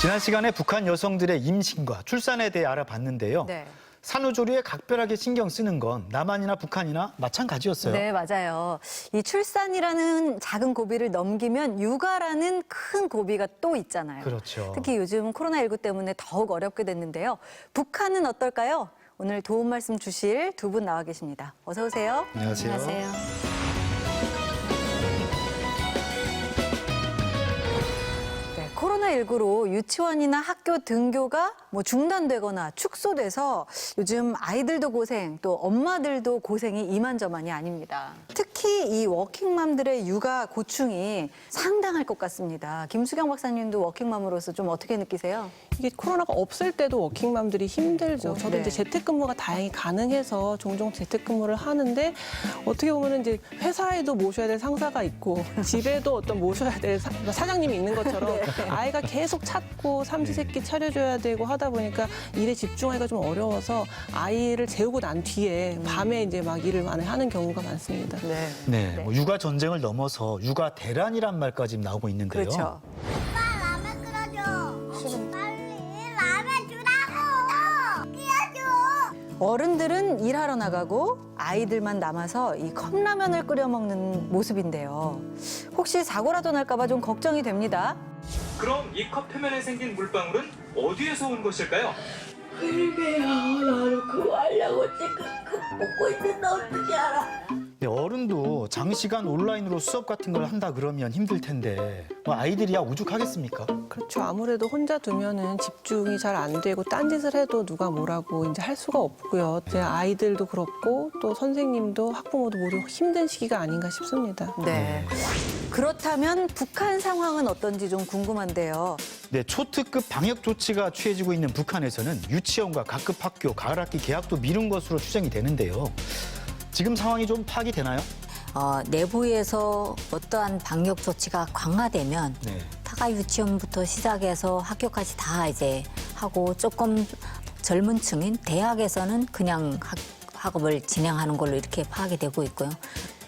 지난 시간에 북한 여성들의 임신과 출산에 대해 알아봤는데요. 네. 산후조리에 각별하게 신경 쓰는 건 남한이나 북한이나 마찬가지였어요. 네, 맞아요. 이 출산이라는 작은 고비를 넘기면 육아라는 큰 고비가 또 있잖아요. 그렇죠. 특히 요즘 코로나19 때문에 더욱 어렵게 됐는데요. 북한은 어떨까요? 오늘 도움 말씀 주실 두 분 나와 계십니다. 어서 오세요. 안녕하세요. 네, 코로나19로 유치원이나 학교 등교가 중단되거나 축소돼서 요즘 아이들도 고생, 또 엄마들도 고생이 이만저만이 아닙니다. 특히 이 워킹맘들의 육아 고충이 상당할 것 같습니다. 김수경 박사님도 워킹맘으로서 좀 어떻게 느끼세요? 이게 코로나가 없을 때도 워킹맘들이 힘들죠. 저도 네. 이제 재택근무가 다행히 가능해서 종종 재택근무를 하는데 어떻게 보면 이제 회사에도 모셔야 될 상사가 있고 집에도 어떤 모셔야 될 사장님이 있는 것처럼 아이가 계속 찾고 삼시세끼 차려줘야 되고 하다 보니까 일에 집중하기가 좀 어려워서 아이를 재우고 난 뒤에 밤에 이제 막 일을 많이 하는 경우가 많습니다. 네. 네, 뭐 육아 전쟁을 넘어서 육아 대란이란 말까지 나오고 있는데요. 그렇죠. 라면 끓여줘. 빨리 라면 주라고. 끓여줘. 어른들은 일하러 나가고 아이들만 남아서 이 컵라면을 끓여 먹는 모습인데요. 혹시 사고라도 날까 봐 좀 걱정이 됩니다. 그럼 이 컵 표면에 생긴 물방울은 어디에서 온 것일까요? 그러게요. 나는 그거 하려고 지금 먹고 있는데 어떻게 알아? 네, 어른도 장시간 온라인으로 수업 같은 걸 한다 그러면 힘들 텐데 뭐 아이들이야 오죽하겠습니까? 그렇죠. 아무래도 혼자 두면은 집중이 잘 안 되고 딴짓을 해도 누가 뭐라고 이제 할 수가 없고요. 이제 아이들도 그렇고 또 선생님도 학부모도 모두 힘든 시기가 아닌가 싶습니다. 네. 그렇다면 북한 상황은 어떤지 좀 궁금한데요. 네, 초특급 방역 조치가 취해지고 있는 북한에서는 유치원과 각급 학교 가을학기 개학도 미룬 것으로 추정이 되는데요. 지금 상황이 좀 파악이 되나요? 내부에서 어떠한 방역 조치가 강화되면 네. 타가 유치원부터 시작해서 학교까지 다 이제 하고 조금 젊은 층인 대학에서는 그냥 학업을 진행하는 걸로 이렇게 파악이 되고 있고요.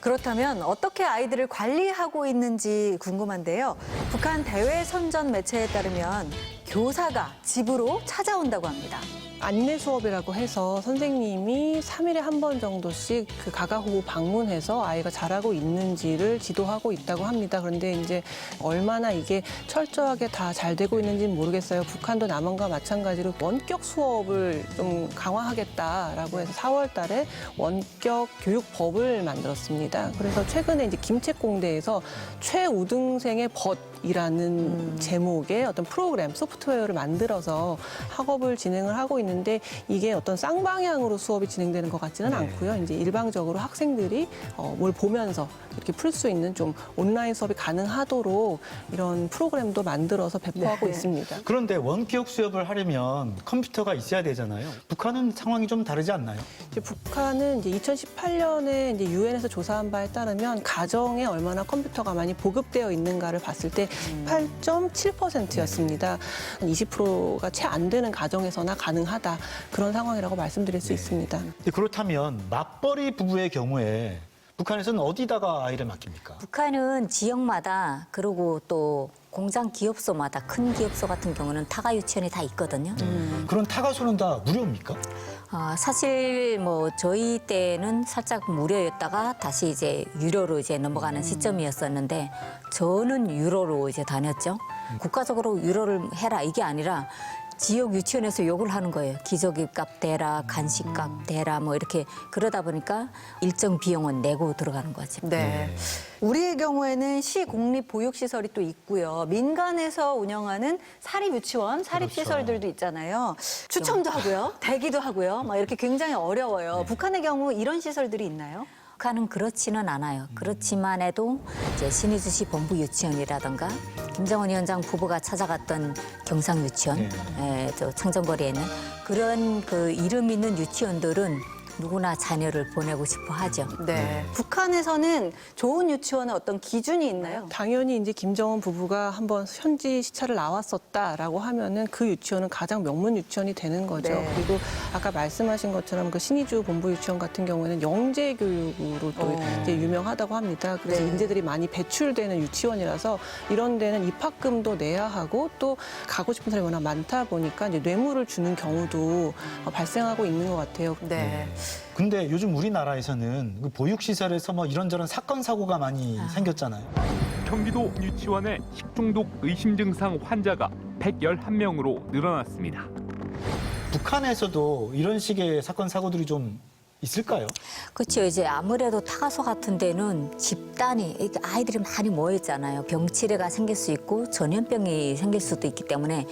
그렇다면 어떻게 아이들을 관리하고 있는지 궁금한데요. 북한 대외 선전 매체에 따르면 교사가 집으로 찾아온다고 합니다. 안내 수업이라고 해서 선생님이 3일에 한 번 정도씩 그 가가호호 방문해서 아이가 잘하고 있는지를 지도하고 있다고 합니다. 그런데 이제 얼마나 이게 철저하게 다 잘 되고 있는지는 모르겠어요. 북한도 남한과 마찬가지로 원격 수업을 좀 강화하겠다라고 해서 4월 달에 원격 교육법을 만들었습니다. 그래서 최근에 이제 김책공대에서 최우등생의 벗이라는 제목의 어떤 프로그램, 소프트웨어를 만들어서 학업을 진행을 하고 있는데 이게 어떤 쌍방향으로 수업이 진행되는 것 같지는 않고요. 이제 일방적으로 학생들이 뭘 보면서 이렇게 풀 수 있는 좀 온라인 수업이 가능하도록 이런 프로그램도 만들어서 배포하고 있습니다. 그런데 원격 수업을 하려면 컴퓨터가 있어야 되잖아요. 북한은 상황이 좀 다르지 않나요? 이제 북한은 이제 2018년에 이제 유엔에서 조사한 바에 따르면 가정에 얼마나 컴퓨터가 많이 보급되어 있는가를 봤을 때 8.7%였습니다. 20%가 채 안 되는 가정에서나 가능하다. 그런 상황이라고 말씀드릴 수 있습니다. 네, 그렇다면 맞벌이 부부의 경우에 북한에서는 어디다가 아이를 맡깁니까? 북한은 지역마다 그리고 또 공장 기업소마다 큰 기업소 같은 경우는 타가 유치원이 다 있거든요. 그런 타가소는 다 무료입니까? 사실 저희 때는 살짝 무료였다가 다시 이제 유료로 이제 넘어가는 시점이었었는데 저는 유료로 이제 다녔죠. 국가적으로 유료를 해라 이게 아니라 지역 유치원에서 요구를 하는 거예요. 기저귀값 대라, 간식값 대라 이렇게 그러다 보니까 일정 비용은 내고 들어가는 거죠. 네. 우리의 경우에는 시 공립 보육 시설이 또 있고요. 민간에서 운영하는 사립 유치원, 사립 시설들도 있잖아요. 추첨도 하고요. 대기도 하고요. 이렇게 굉장히 어려워요. 북한의 경우 이런 시설들이 있나요? 북한은 그렇지는 않아요. 그렇지만 해도 이제 신의주시 본부 유치원이라든가 김정은 위원장 부부가 찾아갔던 경상 유치원, 저 청정거리에 있는 그런 그 이름 있는 유치원들은 누구나 자녀를 보내고 싶어 하죠. 네. 북한에서는 좋은 유치원의 어떤 기준이 있나요? 당연히 이제 김정은 부부가 한번 현지 시찰을 나왔었다라고 하면은 그 유치원은 가장 명문 유치원이 되는 거죠. 네. 그리고 아까 말씀하신 것처럼 그 신의주 본부 유치원 같은 경우에는 영재 교육으로 또 이제 유명하다고 합니다. 그래서 네. 인재들이 많이 배출되는 유치원이라서 이런 데는 입학금도 내야 하고 또 가고 싶은 사람이 워낙 많다 보니까 이제 뇌물을 주는 경우도 발생하고 있는 것 같아요. 네. 근데 요즘 우리나라에서는 그 보육시설에서 뭐 이런저런 사건, 사고가 많이 생겼잖아요. 경기도 유치원의 식중독 의심 증상 환자가 111명으로 늘어났습니다. 북한에서도 이런 식의 사건, 사고들이 좀 있을까요? 그렇죠. 이제 아무래도 타가소 같은 데는 집단이 이렇게 아이들이 많이 모여 있잖아요. 병치레가 생길 수 있고 전염병이 생길 수도 있기 때문에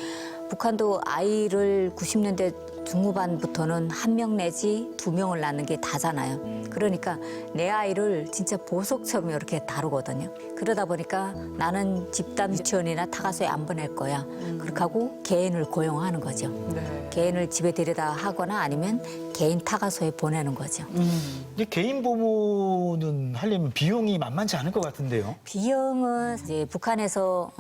북한도 아이를 90년대 중후반부터는 1명 내지 2명을 낳는 게 다잖아요. 그러니까 내 아이를 진짜 보석처럼 이렇게 다루거든요. 그러다 보니까 나는 집단 유치원이나 타가소에 안 보낼 거야. 그렇게 하고 개인을 고용하는 거죠. 네. 개인을 집에 데려다 하거나 아니면 개인 타가소에 보내는 거죠. 근데 개인 보모는 하려면 비용이 만만치 않을 것 같은데요. 비용은 이제 북한에서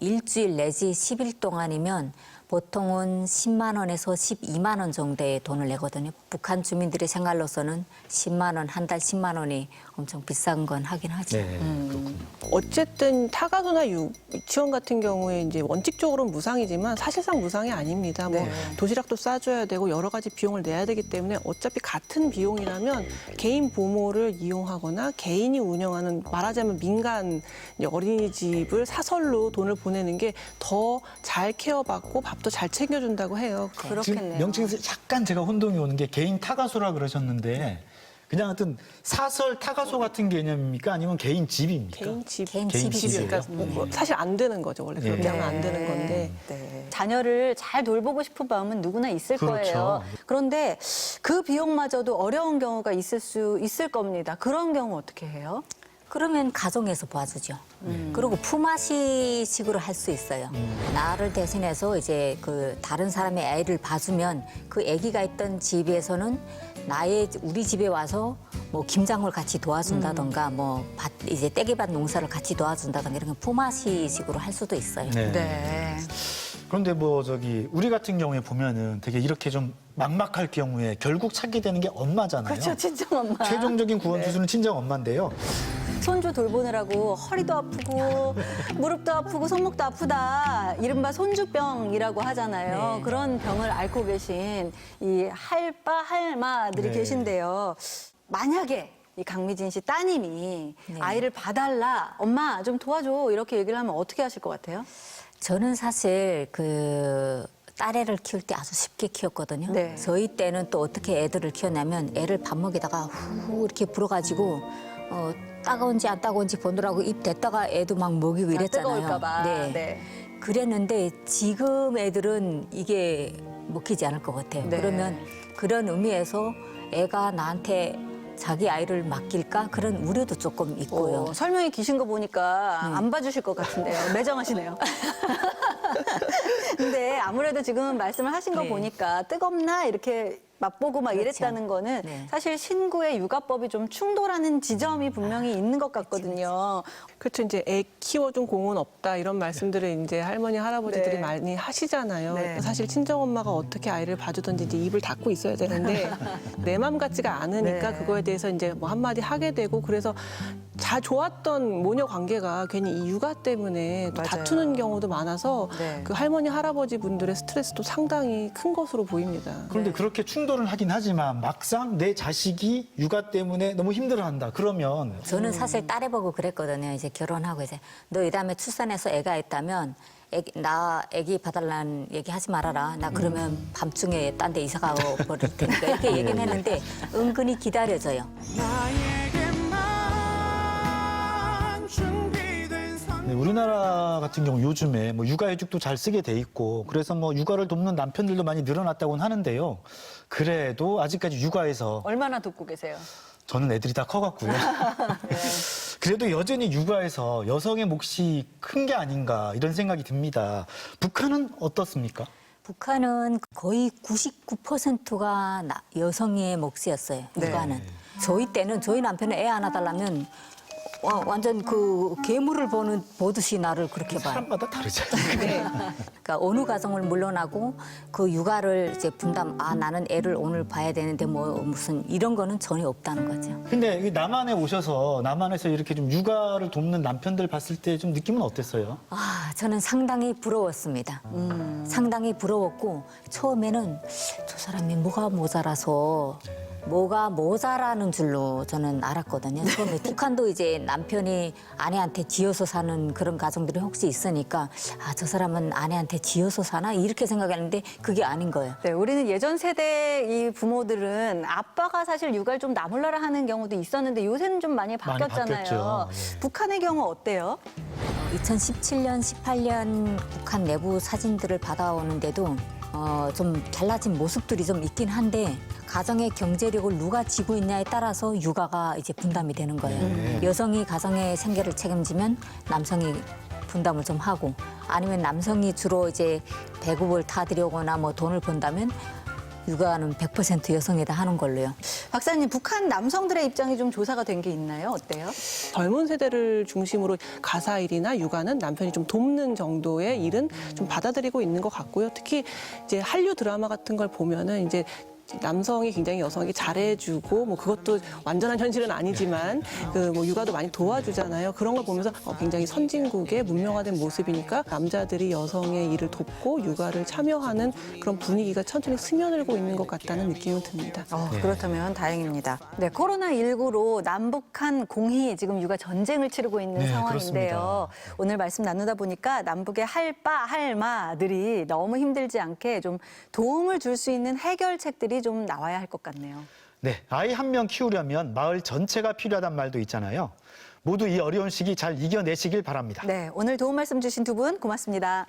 일주일 내지 10일 동안이면 보통은 10만 원에서 12만 원 정도의 돈을 내거든요. 북한 주민들의 생활로서는 10만 원, 한 달 10만 원이 엄청 비싼 건 하긴 하죠. 네, 그렇군요. 어쨌든 타가소나 유치원 같은 경우에 이제 원칙적으로는 무상이지만 사실상 무상이 아닙니다. 뭐 네. 도시락도 싸줘야 되고 여러 가지 비용을 내야 되기 때문에 어차피 같은 비용이라면 개인 보모를 이용하거나 개인이 운영하는 말하자면 민간 이제 어린이집을 사설로 돈을 보내는 게 더 잘 케어받고 밥도 잘 챙겨준다고 해요. 지금 그렇겠네요. 명칭에서 약간 제가 혼동이 오는 게 개인 타가소라 그러셨는데 그냥 어떤 사설 타가소 같은 개념입니까? 아니면 개인 집입니까? 개인 집. 개인 개인 집이죠. 집이에요? 그러니까 뭐 사실 안 되는 거죠. 원래 그렇게 네. 하면 안 되는 건데. 네. 자녀를 잘 돌보고 싶은 마음은 누구나 있을 그렇죠. 거예요. 그런데 그 비용마저도 어려운 경우가 있을 겁니다. 그런 경우 어떻게 해요? 그러면 가정에서 봐주죠. 그리고 품앗이식으로 할 수 있어요. 나를 대신해서 이제 그 다른 사람의 애를 봐주면 그 아기가 있던 집에서는 우리 집에 와서 뭐 김장을 같이 도와준다던가 뭐 이제 떼기밭 농사를 같이 도와준다던가 이런 거 품앗이식으로 할 수도 있어요. 네. 네. 그런데 뭐 우리 같은 경우에 보면은 되게 이렇게 좀 막막할 경우에 결국 찾게 되는 게 엄마잖아요. 그렇죠. 친정 엄마. 최종적인 구원 투수는 친정 엄마인데요. 손주 돌보느라고 허리도 아프고 무릎도 아프고 손목도 아프다. 이른바 손주병이라고 하잖아요. 네. 그런 병을 앓고 계신 이 할빠 할마들이 네. 계신데요. 만약에 이 강미진 씨 따님이 네. 아이를 봐달라, 엄마 좀 도와줘 이렇게 얘기를 하면 어떻게 하실 것 같아요? 저는 사실 그 딸애를 키울 때 아주 쉽게 키웠거든요. 네. 저희 때는 또 어떻게 애들을 키웠냐면 애를 밥 먹이다가 후 이렇게 불어가지고 따가운지 안 따가운지 보느라고 입 댔다가 애도 막 먹이고 이랬잖아요. 뜨거울까봐. 네. 그랬는데 지금 애들은 이게 먹히지 않을 것 같아요. 네. 그러면 그런 의미에서 애가 나한테 자기 아이를 맡길까 그런 우려도 조금 있고요. 설명이 기신 거 보니까 안 봐주실 것 같은데요. 매정하시네요. 근데 아무래도 지금 말씀을 하신 거 네. 보니까 뜨겁나 이렇게 맛보고 막 그렇죠. 이랬다는 거는 네. 사실 신구의 육아법이 좀 충돌하는 지점이 분명히 있는 것 같거든요. 그렇죠. 이제 애 키워준 공은 없다 이런 말씀들을 이제 할머니 할아버지들이 네. 많이 하시잖아요. 네. 사실 친정 엄마가 어떻게 아이를 봐주든지 이제 입을 닫고 있어야 되는데 내 맘 같지가 않으니까 네. 그거에 대해서 이제 뭐 한마디 하게 되고 그래서 잘 좋았던 모녀 관계가 괜히 이 육아 때문에 또 맞아요. 다투는 경우도 많아서 네. 그 할머니 할아버지 분들의 스트레스도 상당히 큰 것으로 보입니다. 그런데 그렇게 충돌은 하긴 하지만 막상 내 자식이 육아 때문에 너무 힘들어한다. 그러면 저는 사실 딸애 보고 그랬거든요. 이제 결혼하고 이제 너 이 다음에 출산해서 애가 있다면 나 애기 봐달라는 얘기 하지 말아라. 나 그러면 밤중에 딴 데 이사 가고 버릴 테니까 이렇게 얘기는 했는데 은근히 기다려져요. 네, 우리나라 같은 경우 요즘에 뭐 육아휴직도 잘 쓰게 돼 있고 그래서 뭐 육아를 돕는 남편들도 많이 늘어났다고는 하는데요. 그래도 아직까지 육아에서 얼마나 돕고 계세요? 저는 애들이 다 커갖고요. 그래도 여전히 육아에서 여성의 몫이 큰 게 아닌가 이런 생각이 듭니다. 북한은 어떻습니까? 북한은 거의 99%가 여성의 몫이었어요. 네. 육아는. 저희 때는 저희 남편은 애 안아 달라면 완전 그 괴물을 보듯이 나를 그렇게 봐요. 사람마다 다르잖아요. 그러니까 어느 가정을 물러나고 그 육아를 이제 나는 애를 오늘 봐야 되는데 뭐 무슨 이런 거는 전혀 없다는 거죠. 근데 이 남한에 오셔서 남한에서 이렇게 좀 육아를 돕는 남편들 봤을 때 좀 느낌은 어땠어요? 저는 상당히 부러웠습니다. 상당히 부러웠고 처음에는 저 사람이 뭐가 모자라는 줄로 저는 알았거든요. 처음에 북한도 이제 남편이 아내한테 지어서 사는 그런 가정들이 혹시 있으니까 저 사람은 아내한테 지어서 사나 이렇게 생각했는데 그게 아닌 거예요. 네, 우리는 예전 세대 이 부모들은 아빠가 사실 육아를 좀 나몰라라 하는 경우도 있었는데 요새는 좀 많이 바뀌었잖아요. 바뀌었죠. 예. 북한의 경우 어때요? 2017년, 18년 북한 내부 사진들을 받아오는데도 좀 달라진 모습들이 좀 있긴 한데 가정의 경제력을 누가 지고 있냐에 따라서 육아가 이제 분담이 되는 거예요. 여성이 가정의 생계를 책임지면 남성이 분담을 좀 하고 아니면 남성이 주로 이제 배급을 타드려거나 뭐 돈을 번다면 육아는 100% 여성이 다 하는 걸로요. 박사님, 북한 남성들의 입장이 좀 조사가 된 게 있나요? 어때요? 젊은 세대를 중심으로 가사일이나 육아는 남편이 좀 돕는 정도의 일은 좀 받아들이고 있는 것 같고요. 특히 이제 한류 드라마 같은 걸 보면은 이제 남성이 굉장히 여성에게 잘해주고 뭐 그것도 완전한 현실은 아니지만 그 뭐 육아도 많이 도와주잖아요. 그런 걸 보면서 굉장히 선진국의 문명화된 모습이니까 남자들이 여성의 일을 돕고 육아를 참여하는 그런 분위기가 천천히 스며들고 있는 것 같다는 느낌이 듭니다. 그렇다면 다행입니다. 네, 코로나19로 남북한 공히 지금 육아 전쟁을 치르고 있는 네, 상황인데요. 그렇습니다. 오늘 말씀 나누다 보니까 남북의 할마들이 너무 힘들지 않게 좀 도움을 줄 수 있는 해결책들이 좀 나와야 할 것 같네요. 네, 아이 한 명 키우려면 마을 전체가 필요하단 말도 있잖아요. 모두 이 어려운 시기 잘 이겨내시길 바랍니다. 네, 오늘 도움 말씀 주신 두 분 고맙습니다.